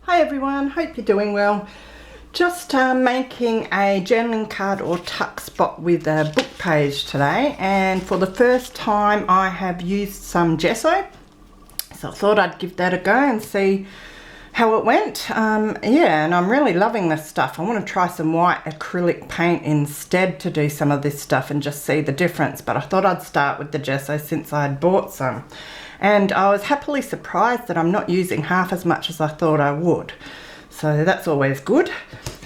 Hi everyone, hope you're doing well. Just making a journaling card or tuck spot with a book page today, and for the first time I have used some gesso, so I thought I'd give that a go and see how it went. Yeah, and I'm really loving this stuff. I want to try some white acrylic paint instead to do some of this stuff and just see the difference, but I thought I'd start with the gesso since I had bought some. And I was happily surprised that I'm not using half as much as I thought I would. So that's always good.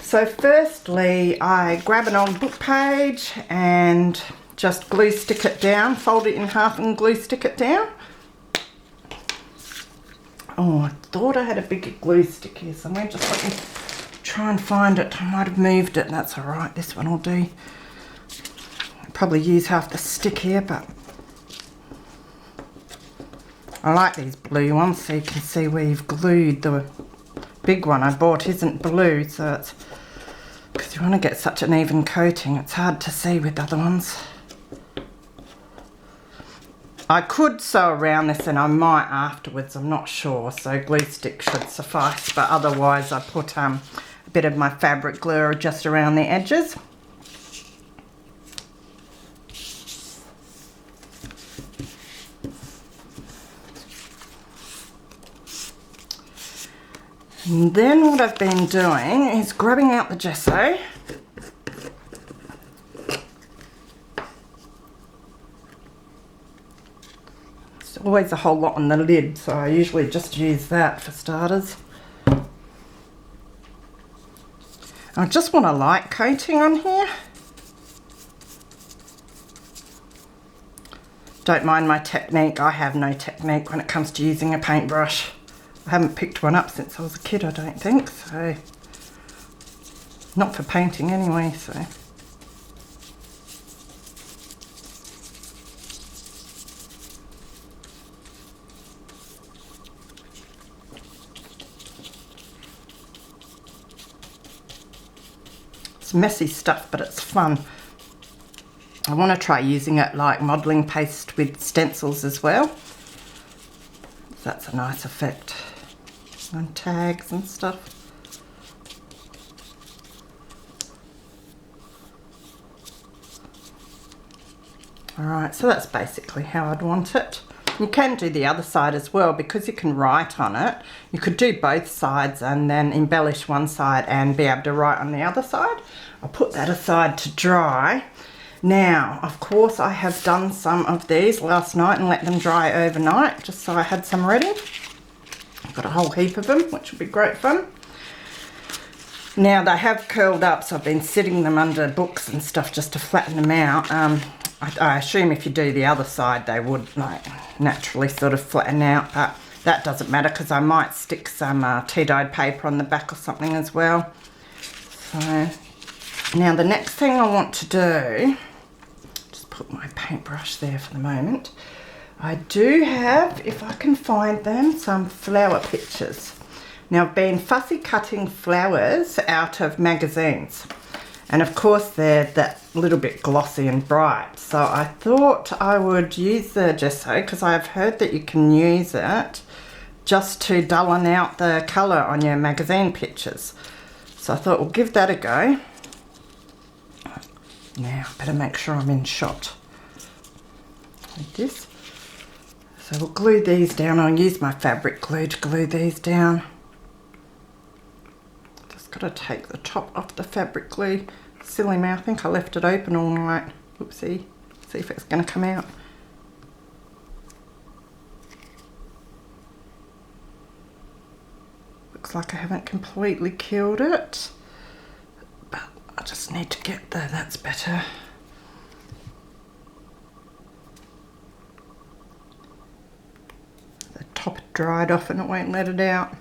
So firstly, I grab an old book page and just glue stick it down, fold it in half and glue stick it down. Oh, I thought I had a bigger glue stick here somewhere. Just let me try and find it. I might have moved it. That's all right. This one will do. I'll probably use half the stick here, but I like these blue ones so you can see where you've glued. The big one I bought isn't blue, so it's because you want to get such an even coating. It's hard to see with other ones. I could sew around this and I might afterwards, I'm not sure, so glue stick should suffice, but otherwise I put a bit of my fabric glue just around the edges. And then what I've been doing is grabbing out the gesso. There's always a whole lot on the lid, so I usually just use that for starters. I just want a light coating on here. Don't mind my technique, I have no technique when it comes to using a paintbrush. I haven't picked one up since I was a kid, I don't think, so not for painting anyway, so. It's messy stuff, but it's fun. I want to try using it like modelling paste with stencils as well. That's a nice effect. On tags and stuff. Alright, so that's basically how I'd want it. You can do the other side as well because you can write on it. You could do both sides and then embellish one side and be able to write on the other side. I'll put that aside to dry. Now, of course, I have done some of these last night and let them dry overnight just so I had some ready. I've got a whole heap of them, which will be great fun. Now, they have curled up, so I've been sitting them under books and stuff just to flatten them out. I assume if you do the other side, they would like naturally sort of flatten out, but that doesn't matter because I might stick some tea-dyed paper on the back or something as well. So, now the next thing I want to do, just put my paintbrush there for the moment. I do have, if I can find them, some flower pictures. Now I've been fussy cutting flowers out of magazines. And of course they're that little bit glossy and bright. So I thought I would use the gesso because I've heard that you can use it just to dullen out the colour on your magazine pictures. So I thought we'll give that a go. Now I better make sure I'm in shot like this. So we'll glue these down. I'll use my fabric glue to glue these down. Just got to take the top off the fabric glue. Silly me, I think I left it open all night. Oopsie. See if it's going to come out. Looks like I haven't completely killed it. But I just need to get there. That's better. Top dried off and it won't let it out.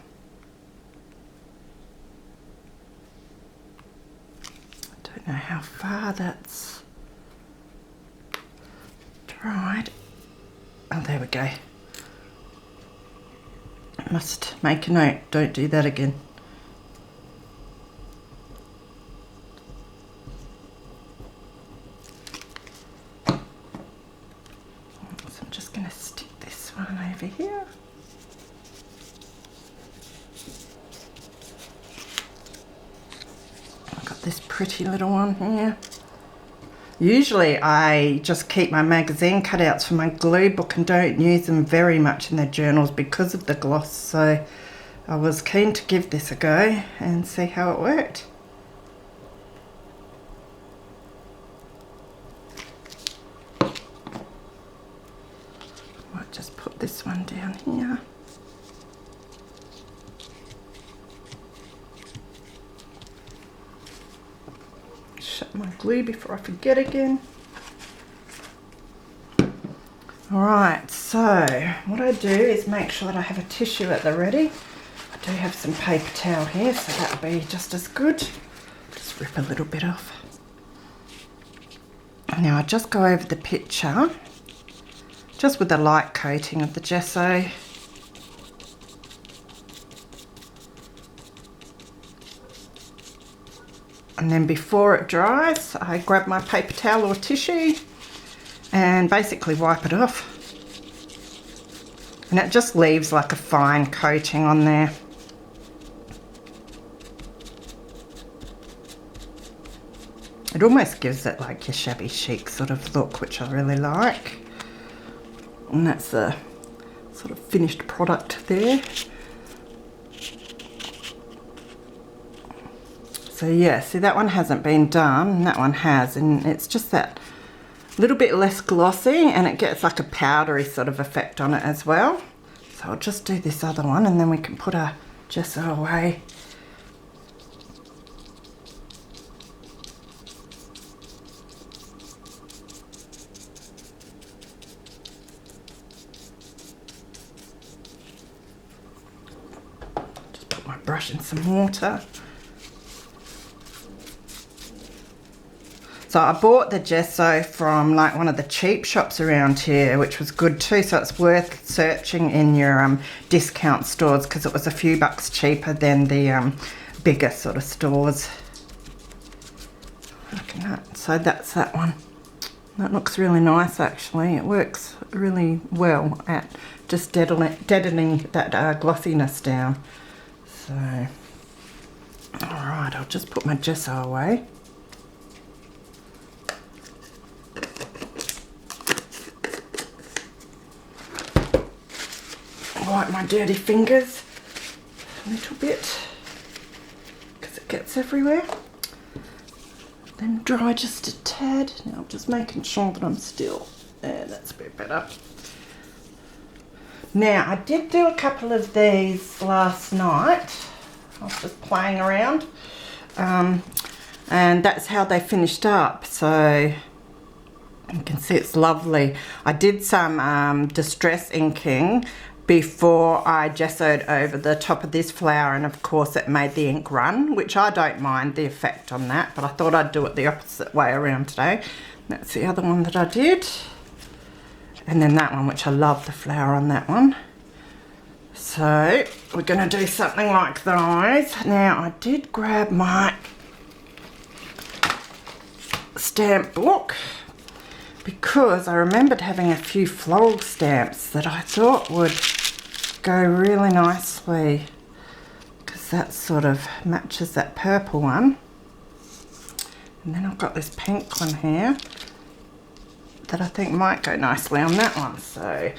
I don't know how far that's dried. Oh, there we go. Must make a note, don't do that again. So I'm just going to stick this one over here. this pretty little one here. Usually I just keep my magazine cutouts for my glue book and don't use them very much in the journals because of the gloss, so I was keen to give this a go and see how it worked. Might just put this one down here. Shut my glue before I forget again. Alright, so what I do is make sure that I have a tissue at the ready. I do have some paper towel here, so that'll be just as good. Just rip a little bit off. Now I just go over the picture, just with a light coating of the gesso. And then before it dries, I grab my paper towel or tissue and basically wipe it off. And it just leaves like a fine coating on there. It almost gives it like your shabby chic sort of look, which I really like. And that's the sort of finished product there. So yeah, see that one hasn't been done and that one has, and it's just that little bit less glossy and it gets like a powdery sort of effect on it as well. So I'll just do this other one and then we can put our gesso away. Just put my brush in some water. So I bought the gesso from like one of the cheap shops around here, which was good too. So it's worth searching in your discount stores because it was a few bucks cheaper than the bigger sort of stores. Look at that. So that's that one. That looks really nice actually. It works really well at just deadening that glossiness down. So, alright, I'll just put my gesso away. Wipe my dirty fingers a little bit because it gets everywhere. Then dry just a tad. Now I'm just making sure that I'm still there. That's a bit better. Now I did do a couple of these last night. I was just playing around, and that's how they finished up. So you can see it's lovely. I did some distress inking before I gessoed over the top of this flower, and of course it made the ink run, which I don't mind the effect on that, but I thought I'd do it the opposite way around today. That's the other one that I did. And then that one, which I love the flower on that one. So we're going to do something like those. Now I did grab my stamp book because I remembered having a few floral stamps that I thought would go really nicely, because that sort of matches that purple one. And then I've got this pink one here that I think might go nicely on that one. So,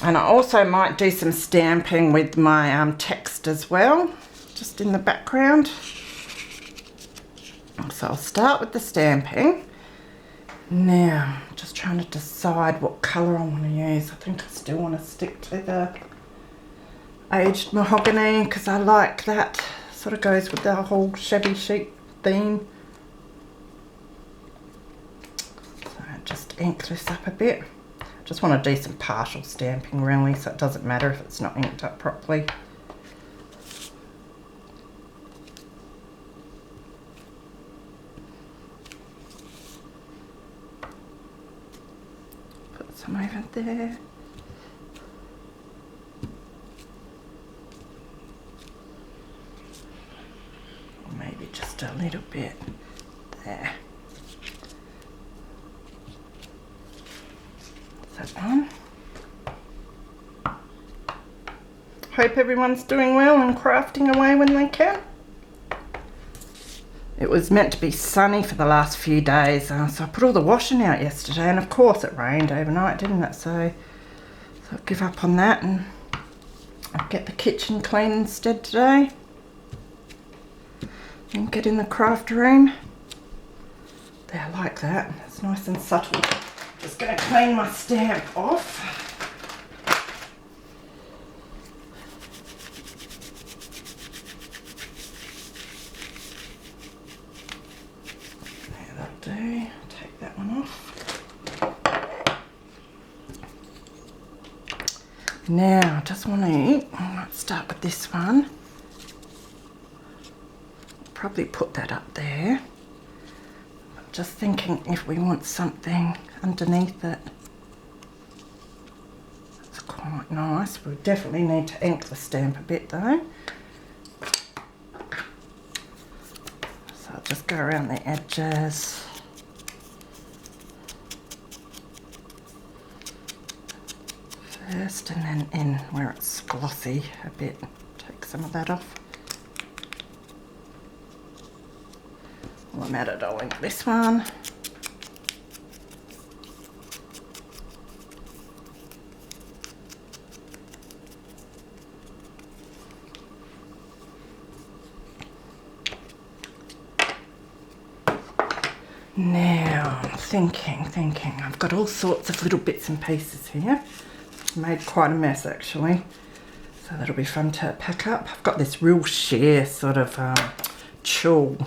and I also might do some stamping with my text as well, just in the background. So I'll start with the stamping. Now, just trying to decide what colour I want to use. I think I still want to stick to the aged mahogany because I like that. Sort of goes with the whole shabby chic theme. So just ink this up a bit. I just want to do some partial stamping really, so it doesn't matter if it's not inked up properly. Put some over there. Maybe just a little bit there. That one. Hope everyone's doing well and crafting away when they can. It was meant to be sunny for the last few days, so I put all the washing out yesterday, and of course it rained overnight, didn't it? So I'll give up on that and I'll get the kitchen clean instead today. And get in the craft room. There, I like that. It's nice and subtle. Just going to clean my stamp off. There, that'll do. Take that one off. Now, I just want to, I might start with this one. Probably put that up there. Just thinking if we want something underneath it. That's quite nice. We definitely need to ink the stamp a bit though. So I'll just go around the edges. First, and then in where it's glossy a bit. Take some of that off. While I'm at it, I'll ink this one. Now, I'm thinking, I've got all sorts of little bits and pieces here. Made quite a mess actually, so that'll be fun to pack up. I've got this real sheer sort of tulle,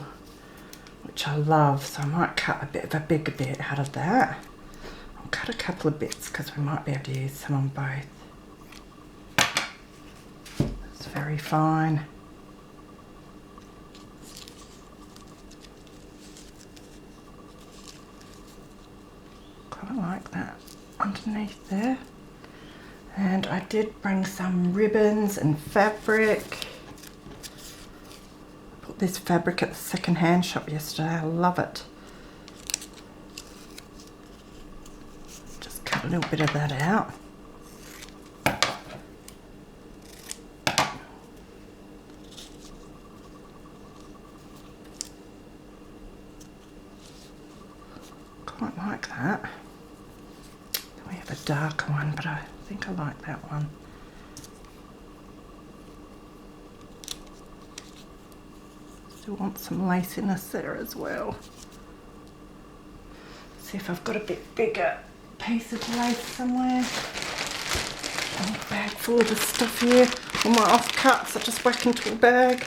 which I love, so I might cut a bit of a bigger bit out of that. I'll cut a couple of bits because we might be able to use some on both. It's very fine. Quite like that underneath there. And I did bring some ribbons and fabric. I bought this fabric at the second-hand shop yesterday. I love it. Just cut a little bit of that out. Quite like that. We have a darker one, but I think I like that one. Still want some laciness there as well. See if I've got a bit bigger piece of lace somewhere. A bag full of the stuff here. All my offcuts I just whack into a bag.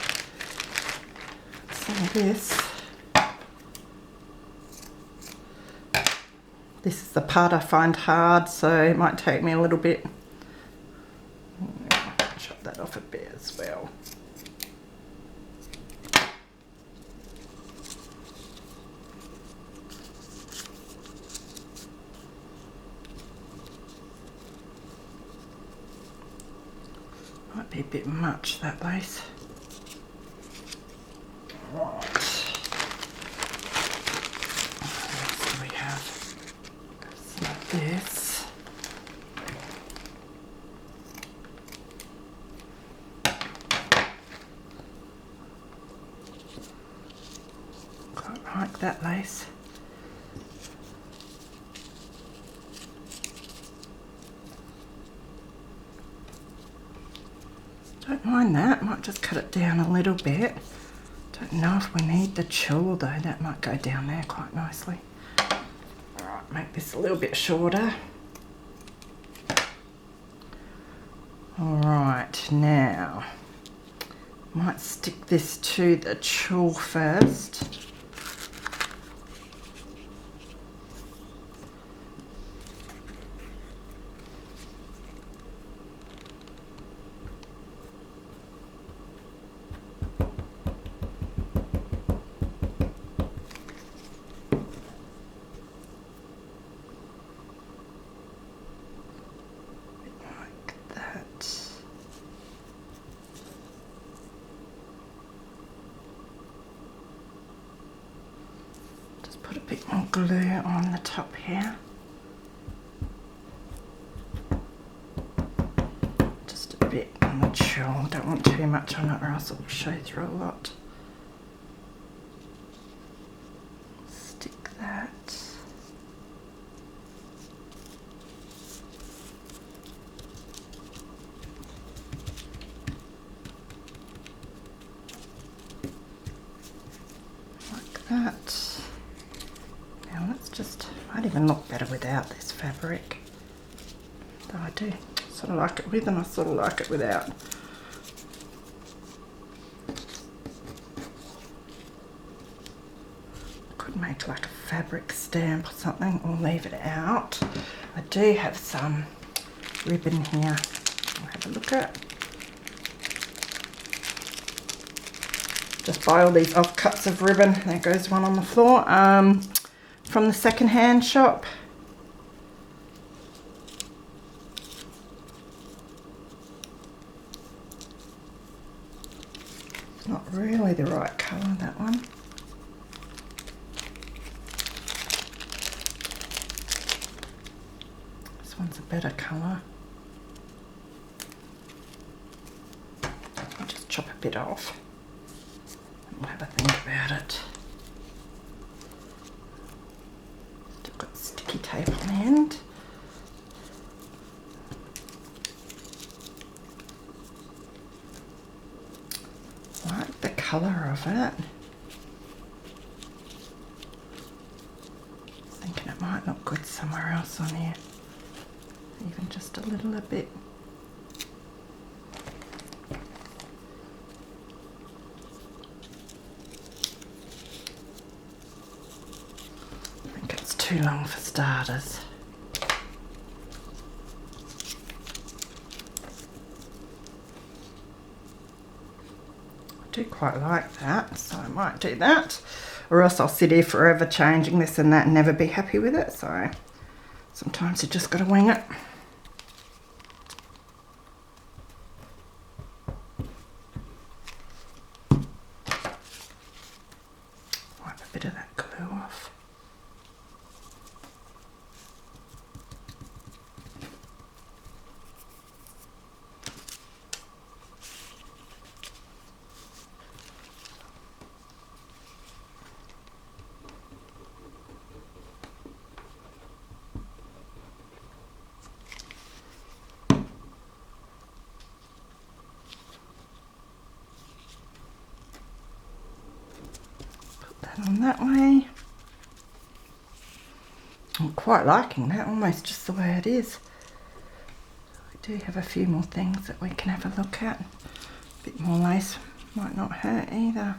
Some of this. This is the part I find hard, so it might take me a little bit. Chop that off a bit as well. Might be a bit much, that lace. Right. What else do we have? Like this. Quite like that lace. Don't mind that, might just cut it down a little bit. Don't know if we need the tulle though, that might go down there quite nicely. Make this a little bit shorter. Alright, now might stick this to the tulle first. Put a bit more glue on the top here. Just a bit on the tulle. Don't want too much on it or else it will show through a lot. that. Now let's just, might even look better without this fabric. Though I do sort of like it with and I sort of like it without. Could make like a fabric stamp or something or leave it out. I do have some ribbon here. I'll have a look at. Just buy all these offcuts of ribbon. There goes one on the floor. From the second-hand shop. It's not really the right colour, that one. This one's a better colour. I'll just chop a bit off. We'll have a think about it. Still got sticky tape on the end. Like the colour of it. Thinking it might look good somewhere else on here. Even just a little bit. Too long for starters. I do quite like that, so I might do that, or else I'll sit here forever changing this and that and never be happy with it. So sometimes you just got to wing it. Wipe a bit of that glue off. On that way. I'm quite liking that, almost just the way it is. We do have a few more things that we can have a look at. A bit more lace might not hurt either.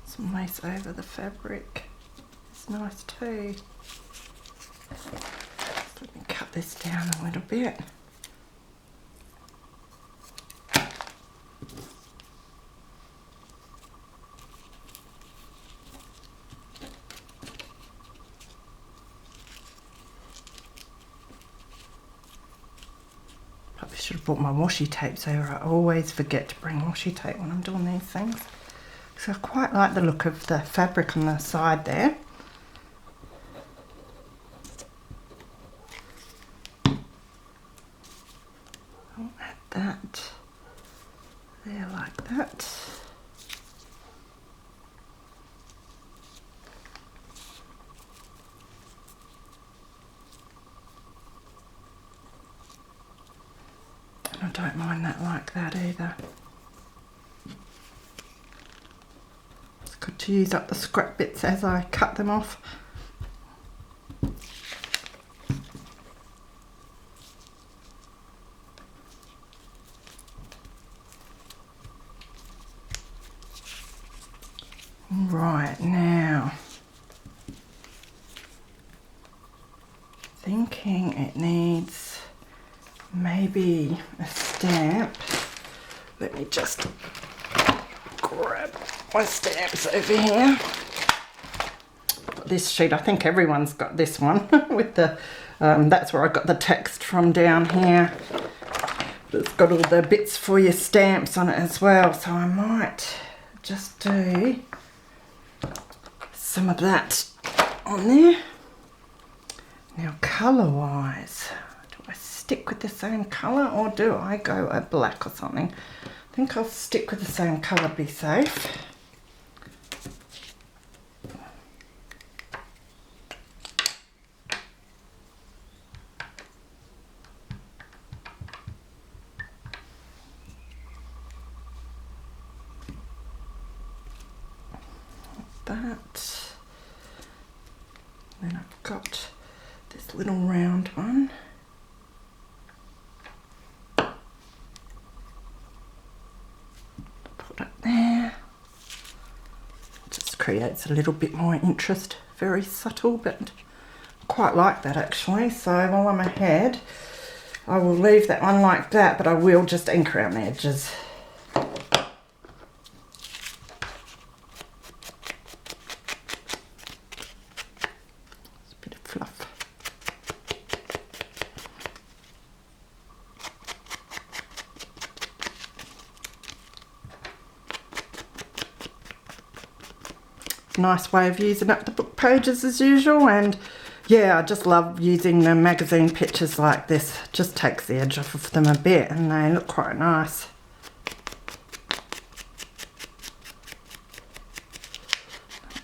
Some lace over the fabric. It's nice too. Let me cut this down a little bit. Probably should have brought my washi tapes over. I always forget to bring washi tape when I'm doing these things. So I quite like the look of the fabric on the side there. I'll add that there like that. I don't mind that like that either. It's good to use up the scrap bits as I cut them off. Right, now thinking it needs maybe a stamp. Let me just grab my stamps over here. This sheet, I think everyone's got this one with the, that's where I got the text from down here. It's got all the bits for your stamps on it as well, so I might just do some of that on there. Now colour wise, do I stick with the same colour or do I go a black or something? I think I'll stick with the same colour, be safe. that. Then I've got this little round one. Put it there. Just creates a little bit more interest. Very subtle, but I quite like that actually. So while I'm ahead, I will leave that one like that, but I will just ink around the edges. Nice way of using up the book pages as usual, and yeah, I just love using the magazine pictures like this. Just takes the edge off of them a bit and they look quite nice.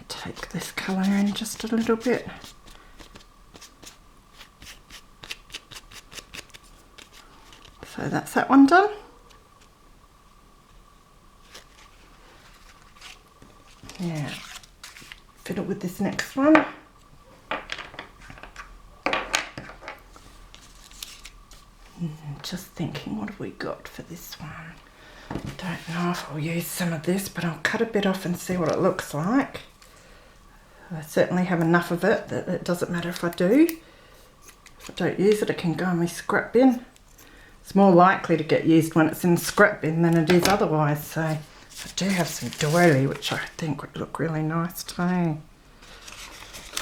Take this colour in just a little bit. So that's that one done. Yeah. Fiddle with this next one. Just thinking, what have we got for this one? Don't know if I'll use some of this, but I'll cut a bit off and see what it looks like. I certainly have enough of it that it doesn't matter if I do. If I don't use it, it can go in my scrap bin. It's more likely to get used when it's in the scrap bin than it is otherwise, so I do have some doily, which I think would look really nice too.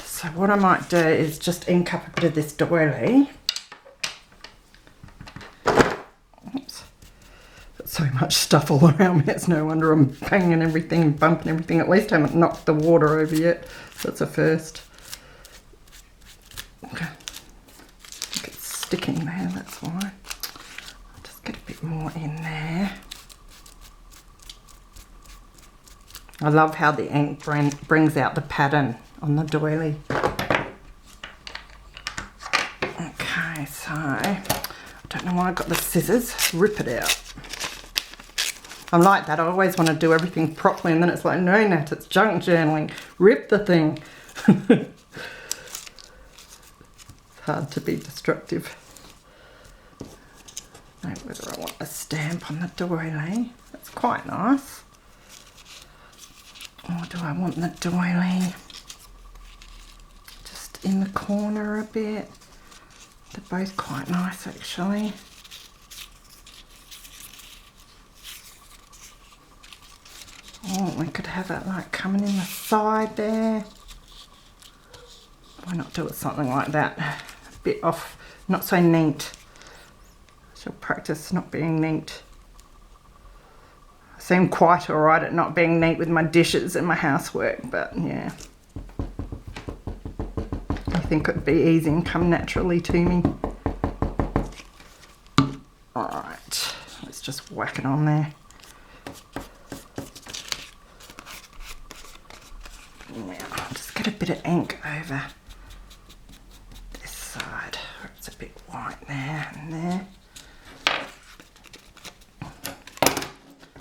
So what I might do is just ink up a bit of this doily. Oops. Got so much stuff all around me, it's no wonder I'm banging everything and bumping everything. At least I haven't knocked the water over yet, so that's a first. Okay. I think it's sticking there, that's why. I'll just get a bit more in there. I love how the ink brings out the pattern on the doily. Okay, so I don't know why I got the scissors. Rip it out. I'm like that. I always want to do everything properly, and then it's like, no, Nat, it's junk journaling. Rip the thing. It's hard to be destructive. Know whether I want a stamp on the doily. That's quite nice. Or do I want the doily just in the corner a bit? They're both quite nice actually. Oh, we could have it like coming in the side there. Why not do it something like that? A bit off, not so neat. I shall practice not being neat. I seem quite alright at not being neat with my dishes and my housework, but yeah. I think it'd be easy and come naturally to me. Alright, let's just whack it on there. Now, I'll just get a bit of ink over this side where it's a bit white there and there.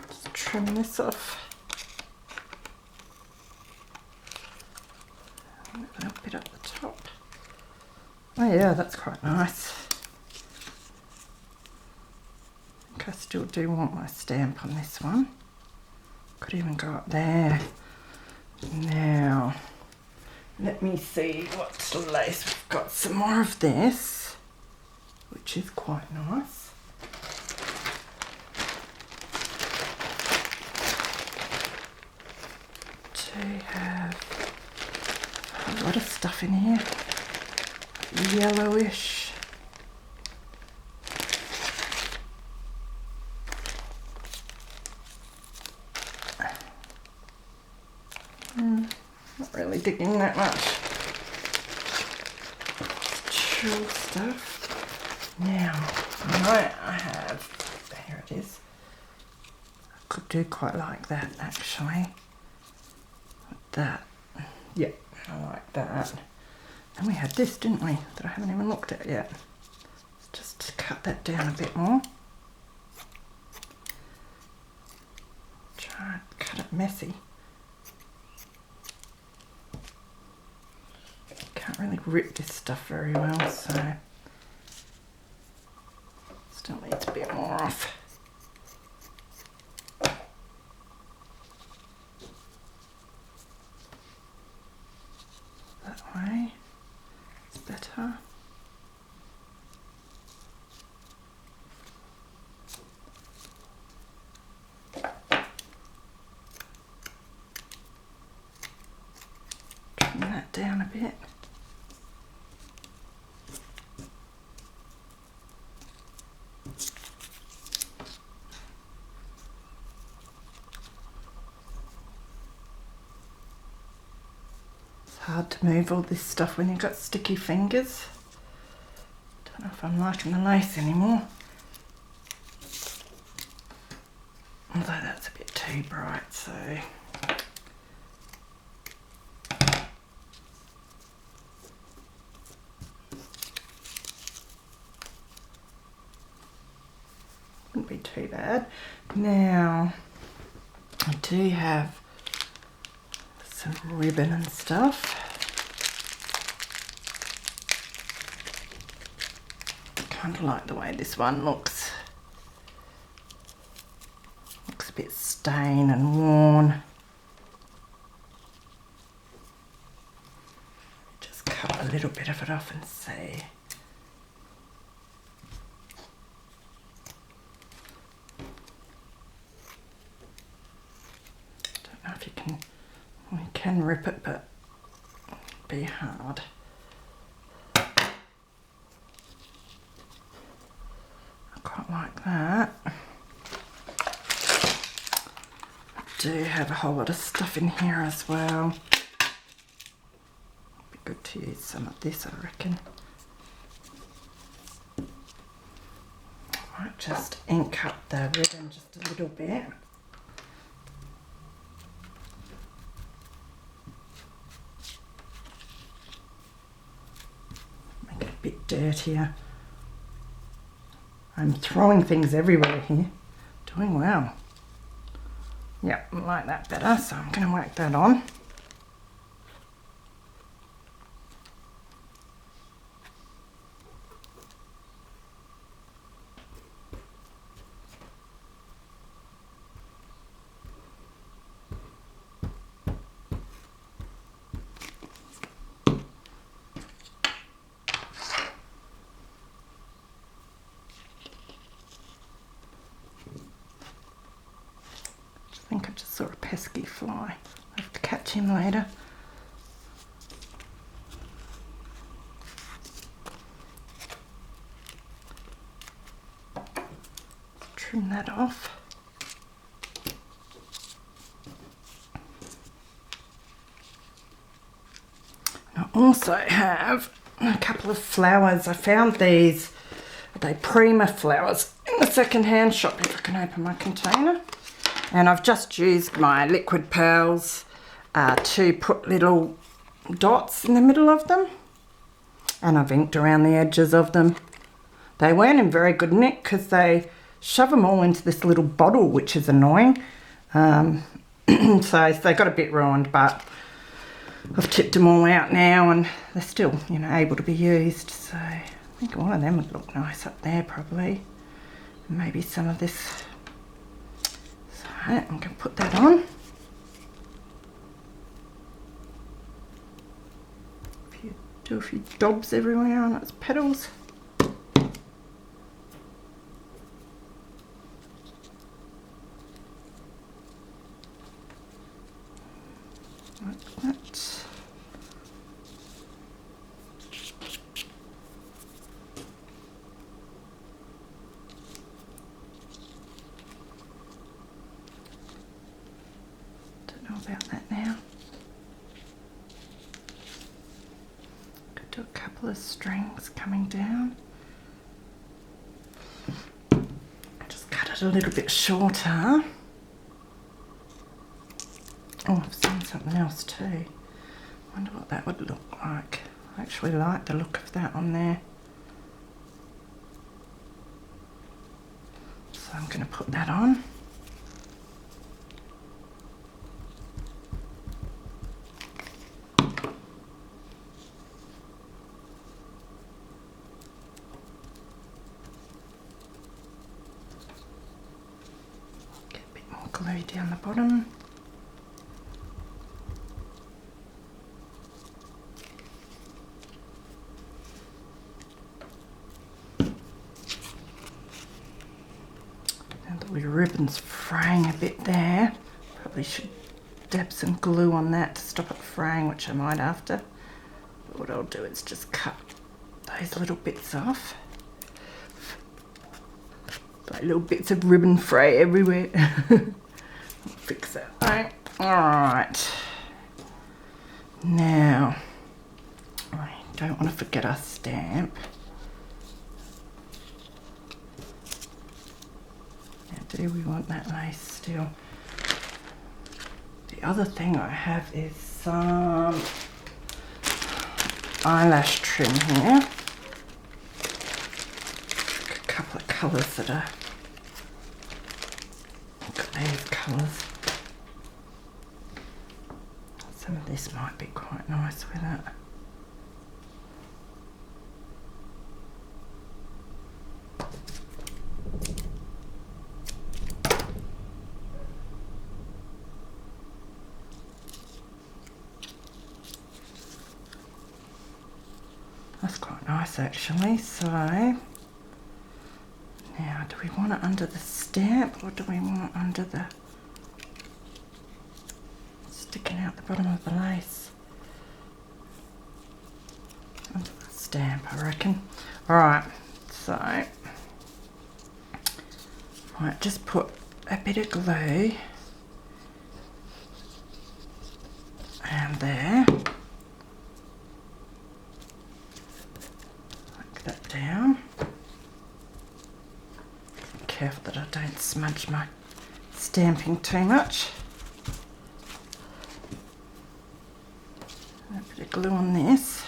Just trim this off. A little bit up the top. Oh yeah, that's quite nice. I think I still do want my stamp on this one. Could even go up there. Now, let me see what's lace. We've got some more of this, which is quite nice. Do have a lot of stuff in here. Yellowish. Not really digging that much. Chill stuff. Now, I have, here it is. I could do quite like that actually. With that. Yep, I like that. And we had this, didn't we? That I haven't even looked at yet. Let's just cut that down a bit more. Try and cut it messy. grip this stuff very well, so still needs a bit more off. That way, it's better. Trim that down a bit. Hard to move all this stuff when you've got sticky fingers. Don't know if I'm liking the lace anymore. Although that's a bit too bright, so. Wouldn't be too bad. Now, I do have some ribbon and stuff. Kind of like the way this one looks. Looks a bit stained and worn. Just cut a little bit of it off and see. Don't know if you can. We can rip it, but it'd be hard. I quite like that. I do have a whole lot of stuff in here as well. Be good to use some of this, I reckon. I might just ink up the ribbon just a little bit. Bit dirtier. I'm throwing things everywhere here. Doing well. Yep, I like that better, so I'm going to whack that on. I think I just saw a pesky fly. I'll have to catch him later. Trim that off. I also have a couple of flowers. I found these, they Prima flowers in the second-hand shop, if I can open my container. And I've just used my liquid pearls to put little dots in the middle of them. And I've inked around the edges of them. They weren't in very good nick because they shove them all into this little bottle, which is annoying. So they got a bit ruined, but I've tipped them all out now and they're still, you know, able to be used. So I think one of them would look nice up there probably. Maybe some of this. I'm going to put that on. Do a few dobs everywhere on its petals. Like that. Don't know about that now. Could do a couple of strings coming down. Just cut it a little bit shorter. Oh, I've seen something else too. Wonder what that would look like. I actually like the look of that on there. So I'm going to put that on. glue down the bottom. And the wee ribbon's fraying a bit there. Probably should dab some glue on that to stop it fraying, which I might after. But what I'll do is just cut those little bits off. Like little bits of ribbon fray everywhere. I'll fix that right. Alright. Now, I don't want to forget our stamp. Now, do we want that lace still? The other thing I have is some eyelash trim here. A couple of colours that are, look at these colours. Some of this might be quite nice with it. That's quite nice actually. So now, do we want it under the stamp or do we want it under the sticking out the bottom of the lace? Under the stamp, I reckon. Alright, so might just put a bit of glue around there. That down. Careful that I don't smudge my stamping too much. A bit of glue on this.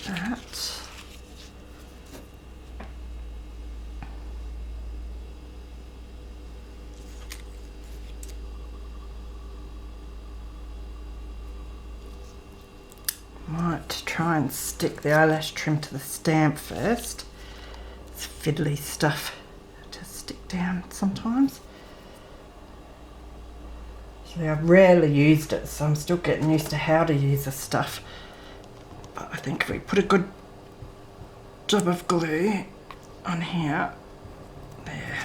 That. Might try and stick the eyelash trim to the stamp first. It's fiddly stuff to stick down sometimes. See, I've rarely used it, so I'm still getting used to how to use the stuff. But I think if we put a good dab of glue on here, there,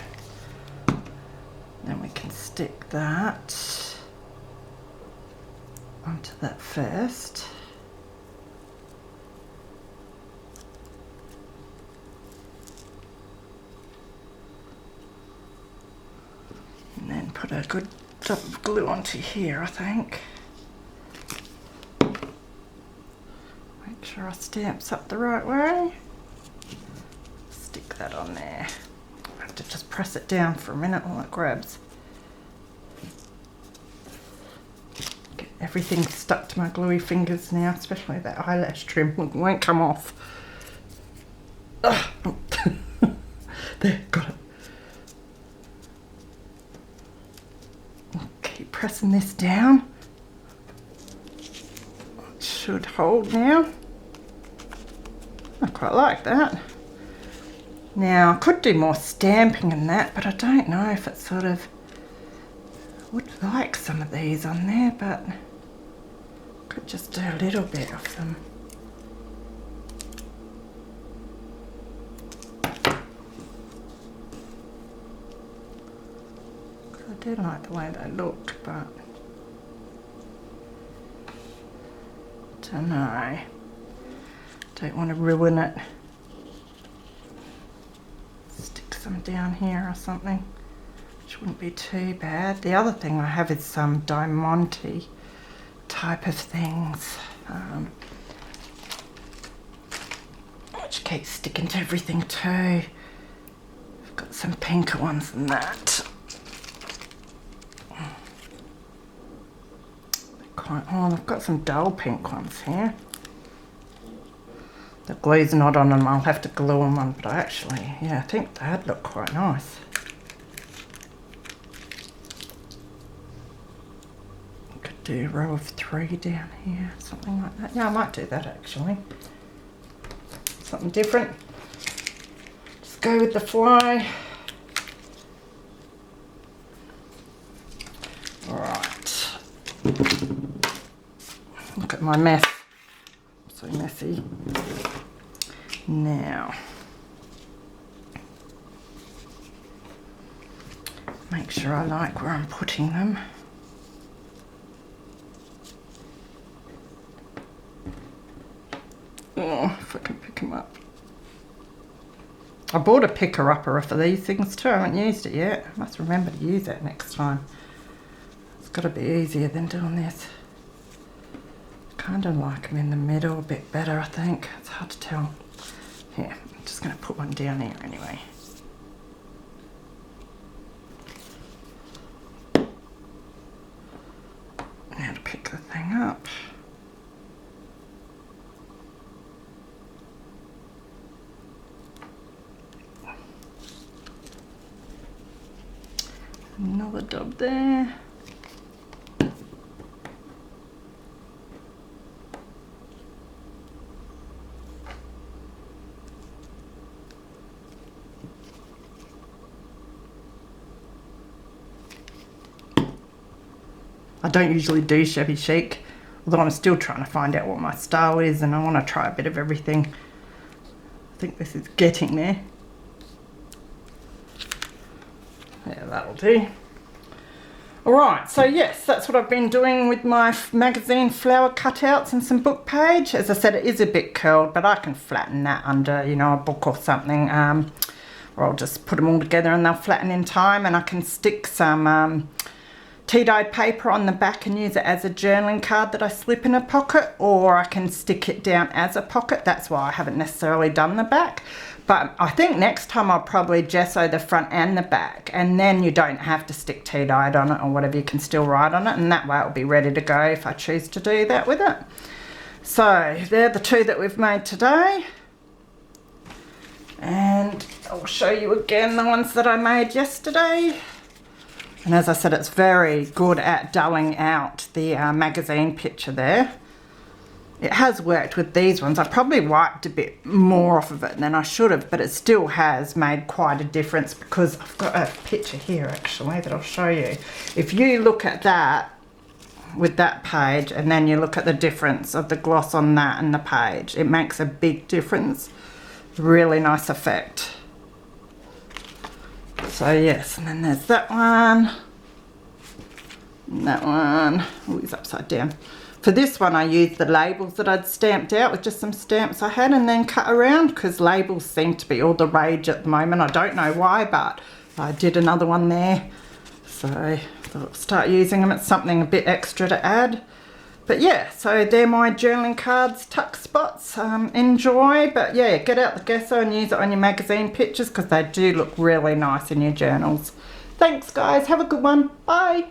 then we can stick that onto that first. And then put a good dab of glue onto here, I think. Make sure our stamp's up the right way. Stick that on there. I have to just press it down for a minute while it grabs. Get everything stuck to my gluey fingers now, especially that eyelash trim. It won't come off. Ugh. There, got it. Keep pressing this down. It should hold now. I quite like that. Now, I could do more stamping in that, but I don't know if it sort of would like some of these on there, but I could just do a little bit of them. I do like the way they look, but don't know. Don't want to ruin it. Stick some down here or something, which wouldn't be too bad. The other thing I have is some diamante type of things, which keeps sticking to everything too. I've got some pinker ones than that. Oh, I've got some dull pink ones here. The glue's not on them, I'll have to glue them on, but I actually, yeah, I think that'd look quite nice. I could do a row of 3 down here, something like that. Yeah, I might do that actually. Something different. Just go with the fly. Alright. Look at my mess. So messy. Now, make sure I like where I'm putting them. Oh, if I can pick them up. I bought a picker-upper for these things too. I haven't used it yet. I must remember to use that next time. It's got to be easier than doing this. Kind of like them in the middle a bit better, I think. It's hard to tell. Here, I'm just going to put one down here anyway. Now to pick the thing up. Another dub there. I don't usually do shabby chic, although I'm still trying to find out what my style is and I want to try a bit of everything. I think this is getting there. Yeah, that'll do. Alright, so yes, that's what I've been doing with my magazine flower cutouts and some book page. As I said, it is a bit curled, but I can flatten that under, you know, a book or something. Or I'll just put them all together and they'll flatten in time, and I can stick some tea-dyed paper on the back and use it as a journaling card that I slip in a pocket, or I can stick it down as a pocket. That's why I haven't necessarily done the back. But I think next time I'll probably gesso the front and the back, and then you don't have to stick tea-dyed on it or whatever. You can still write on it, and that way it'll be ready to go if I choose to do that with it. So they're the 2 that we've made today. And I'll show you again the ones that I made yesterday. And as I said, it's very good at dulling out the magazine picture there. It has worked with these ones. I probably wiped a bit more off of it than I should have, but it still has made quite a difference, because I've got a picture here actually that I'll show you. If you look at that with that page and then you look at the difference of the gloss on that and the page, it makes a big difference. Really nice effect. So yes, and then there's that one, and that one. Oh, he's upside down. For this one I used the labels that I'd stamped out with just some stamps I had and then cut around, because labels seem to be all the rage at the moment. I don't know why, but I did another one there. So I thought I'll start using them. It's something a bit extra to add. But yeah, so they're my journaling cards, tuck spots. Enjoy, but yeah, get out the gesso and use it on your magazine pictures, because they do look really nice in your journals. Thanks guys, have a good one, bye.